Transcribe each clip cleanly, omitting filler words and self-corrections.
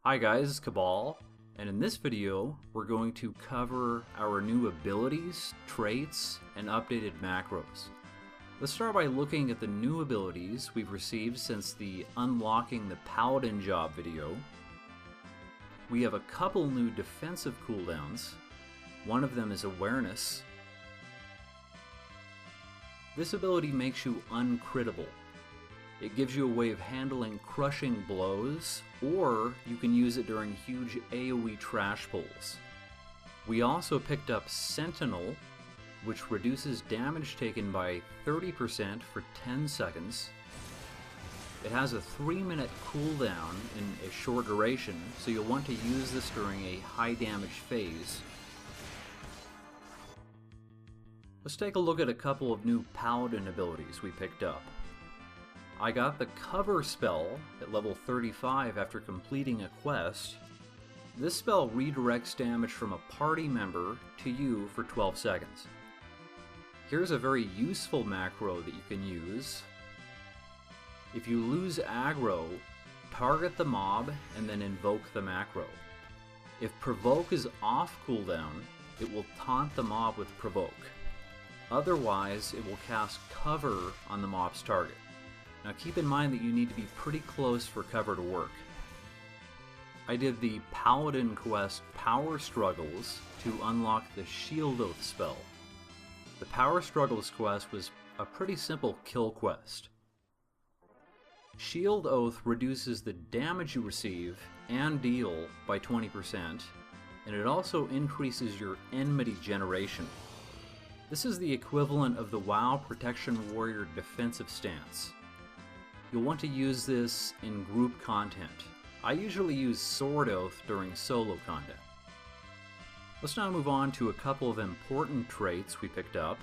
Hi guys, it's Cabal, and in this video we're going to cover our new abilities, traits, and updated macros. Let's start by looking at the new abilities we've received since the Unlocking the Paladin job video. We have a couple new defensive cooldowns. One of them is Awareness. This ability makes you uncrittable. It gives you a way of handling crushing blows, or you can use it during huge AoE trash pulls. We also picked up Sentinel, which reduces damage taken by 30% for 10 seconds. It has a 3-minute cooldown in a short duration, so you'll want to use this during a high damage phase. Let's take a look at a couple of new Paladin abilities we picked up. I got the Cover spell at level 35 after completing a quest. This spell redirects damage from a party member to you for 12 seconds. Here's a very useful macro that you can use. If you lose aggro, target the mob and then invoke the macro. If Provoke is off cooldown, it will taunt the mob with Provoke. Otherwise, it will cast Cover on the mob's target. Now keep in mind that you need to be pretty close for cover to work. I did the Paladin quest Power Struggles to unlock the Shield Oath spell. The Power Struggles quest was a pretty simple kill quest. Shield Oath reduces the damage you receive and deal by 20%, and it also increases your enmity generation. This is the equivalent of the WoW Protection Warrior defensive stance. You'll want to use this in group content. I usually use Sword Oath during solo content. Let's now move on to a couple of important traits we picked up.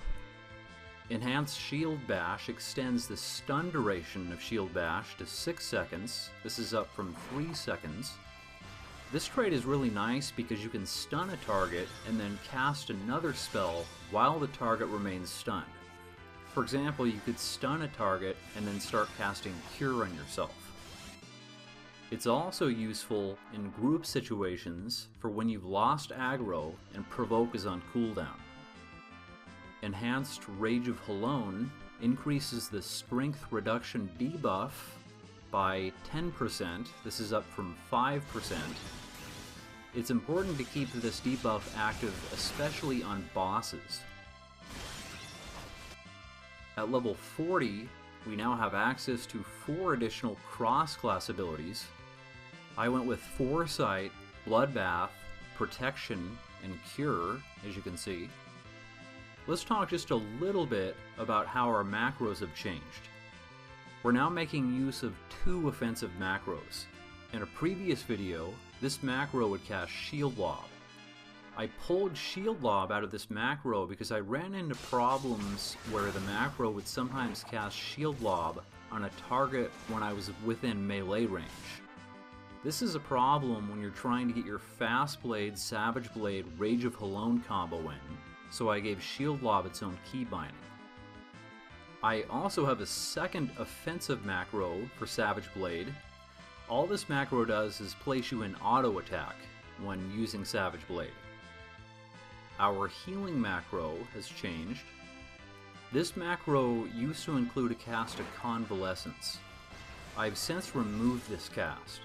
Enhanced Shield Bash extends the stun duration of Shield Bash to 6 seconds. This is up from 3 seconds. This trait is really nice because you can stun a target and then cast another spell while the target remains stunned. For example, you could stun a target and then start casting Cure on yourself. It's also useful in group situations for when you've lost aggro and Provoke is on cooldown. Enhanced Rage of Halone increases the strength reduction debuff by 10%. This is up from 5%. It's important to keep this debuff active, especially on bosses. At level 40, we now have access to 4 additional cross-class abilities. I went with Foresight, Bloodbath, Protection, and Cure, as you can see. Let's talk just a little bit about how our macros have changed. We're now making use of 2 offensive macros. In a previous video, this macro would cast Shield Lob. I pulled Shield Lob out of this macro because I ran into problems where the macro would sometimes cast Shield Lob on a target when I was within melee range. This is a problem when you're trying to get your Fast Blade, Savage Blade, Rage of Halone combo in, so I gave Shield Lob its own key binding. I also have a second offensive macro for Savage Blade. All this macro does is place you in auto attack when using Savage Blade. Our healing macro has changed. This macro used to include a cast of Convalescence. I've since removed this cast.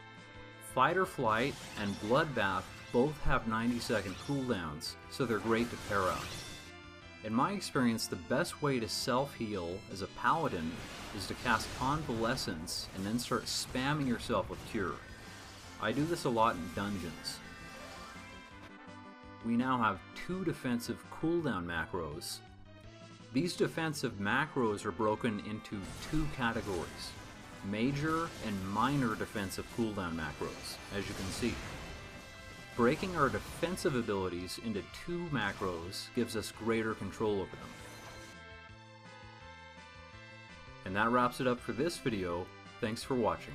Fight or Flight and Bloodbath both have 90-second cooldowns, so they're great to pair up. In my experience, the best way to self-heal as a Paladin is to cast Convalescence and then start spamming yourself with Cure. I do this a lot in dungeons. We now have 2 defensive cooldown macros. These defensive macros are broken into 2 categories: major and minor defensive cooldown macros, as you can see. Breaking our defensive abilities into 2 macros gives us greater control over them. And that wraps it up for this video. Thanks for watching.